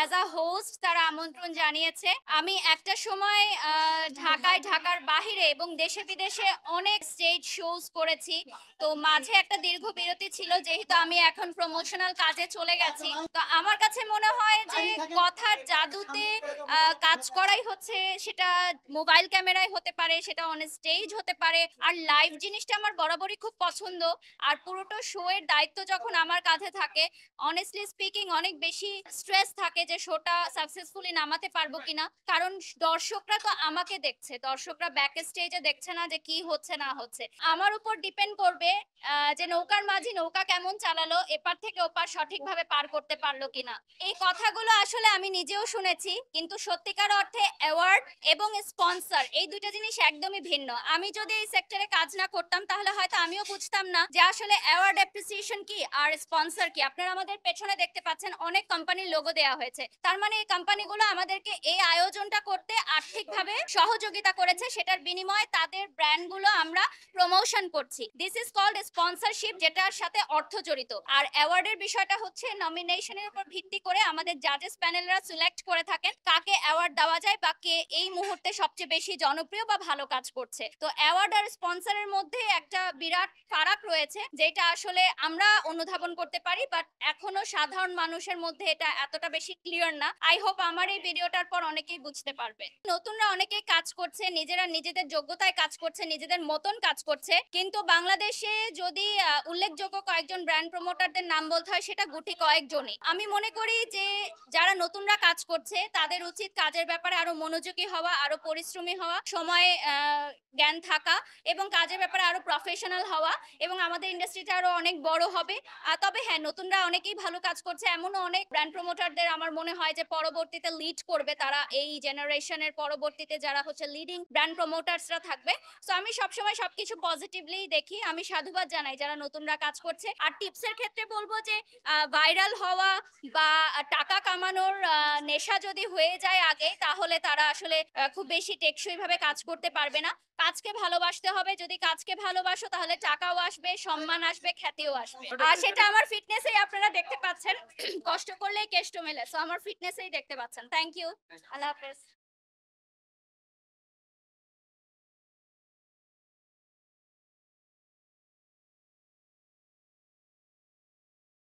As a host তারা আমন্ত্রণ জানিয়েছে। আমি একটা সময় ঢাকার বাহিরে এবং দেশে বিদেশে অনেক স্টেজ শোজ করেছি। তো মাঝে একটা দীর্ঘ বিরতি ছিল যেহেতু আমি এখন প্রমোশনাল কাজে চলে গেছি। তো আমার কাছে মনে হয় যে কথার জাদুতে কাজ করাই হচ্ছে, সেটা মোবাইল ক্যামেরায় হতে পারে, সেটা অন স্টেজ হতে পারে। আর লাইভ জিনিসটা আমার বরাবরই খুব পছন্দ। আর পুরোটা শো এর দায়িত্ব যখন আমার কাঁধে থাকে, অনেস্টলি স্পিকিং অনেক বেশি স্ট্রেস থাকে যে শোটা সাকসেসফুলি নামাতে পারবো কিনা। কারণ দর্শকরা তো আমাকে দেখছে, দর্শকরা ব্যাক স্টেজে দেখছে না যে কি হচ্ছে না হচ্ছে। আমার উপর ডিপেন্ড করবে যে নৌকার মাঝি নৌকা কেমন চালালো, এপার থেকে ওপার সঠিকভাবে পার করতে পারলো কিনা। এই কথাগুলো আসলে আমি নিজেও শুনেছি, কিন্তু সত্যিকার অর্থে অ্যাওয়ার্ড এবং স্পন্সর এই দুইটা জিনিস একদমই ভিন্ন। আমি যদি এই সেক্টরে কাজ না করতাম তাহলে হয়তো আমিও বুঝতাম না যে আসলে অ্যাওয়ার্ড অ্যাপ্রিসিয়েশন কি আর স্পন্সর কি। আপনারা আমাদের পেছনে দেখতে পাচ্ছেন অনেক কোম্পানির লোগো দেওয়া হয়েছে, তার মানে এই কোম্পানিগুলো আমাদেরকে এই আয়োজনটা করতে আর্থিকভাবে সহযোগিতা করেছে, সেটার বিনিময়ে তাদের ব্র্যান্ডগুলো আমরা প্রমোশন করছি। দিস ইজ কল্ড স্পন্সরশিপ, যেটার সাথে অর্থ জড়িত। আর অ্যাওয়ার্ডের বিষয়টা হচ্ছে নমিনেশনের উপর ভিত্তি করে আমাদের জাজেস প্যানেলরা সিলেক্ট করে থাকেন কাকে অ্যাওয়ার্ড দেওয়া যায় বা কে এই মুহূর্তে সবচেয়ে বেশি জনপ্রিয় বা ভালো কাজ করছে। তো অ্যাওয়ার্ড আর স্পন্সরের মধ্যে একটা বিরাট ফারাক রয়েছে, যেটা আসলে আমরা অনুধাবন করতে পারি, বাট এখনো সাধারণ মানুষের মধ্যে এটা এতটা বেশি ক্লিয়ার না। আই হোপ আমার এই ভিডিওটার পর অনেকেই বুঝতে পারবে। নতুনরা অনেকেই কাজ করছে, নিজেরা নিজেদের যোগ্যতায় কাজ করছে, নিজেদের মতন কাজ করছে, কিন্তু বাংলাদেশে যদি উল্লেখযোগ্য কয়েকজন ব্র্যান্ড প্রমোটারদের নাম বলতে হয় সেটা গুটি কয়েকজনই। আমি মনে করি যে যারা নতুনরা কাজ করছে তাদের উচিত কাজের ব্যাপারে আরো মনোযোগী হওয়া, আরো পরিশ্রমী হওয়া, সময়ে জ্ঞান থাকা এবং কাজের ব্যাপারে আরো প্রফেশনাল হওয়া, এবং আমাদের ইন্ডাস্ট্রিটা আরো অনেক বড় হবে। তবে হ্যাঁ, নতুনরা অনেকেই ভালো কাজ করছে, এমনও অনেক ব্র্যান্ড প্রমোটারদের আমার মনে হয় যে পরবর্তীতে লিড করবে, তারা এই জেনারেশনের পরবর্তীতে যারা হচ্ছে লিডিং ব্র্যান্ড প্রমোটার্সরা থাকবে। সো আমি সবসময় সবকিছু পজিটিভলি দেখি। আমি সাধুবাদ জানাই যারা নতুনরা কাজ করছে। আর টিপসের ক্ষেত্রে বলবো যে ভাইরাল হওয়া বা টাকা কামানোর নেশা যদি হয়ে যায় আগে, তাহলে তারা আসলে খুব বেশি টেকসই ভাবে কাজ করতে পারবে না। কাজকে ভালোবাসতে হবে, যদি কাজকে ভালোবাসো তাহলে টাকাও আসবে, সম্মান আসবে, খ্যাতিও আসবে। আর সেটা আমার ফিটনেসেই আপনারা দেখতে পাচ্ছেন। কষ্ট করলেই কেষ্ট মেলে, সো আমার ফিটনেসেই দেখতে পাচ্ছেন। Thank you. আল্লাহ হাফেজ।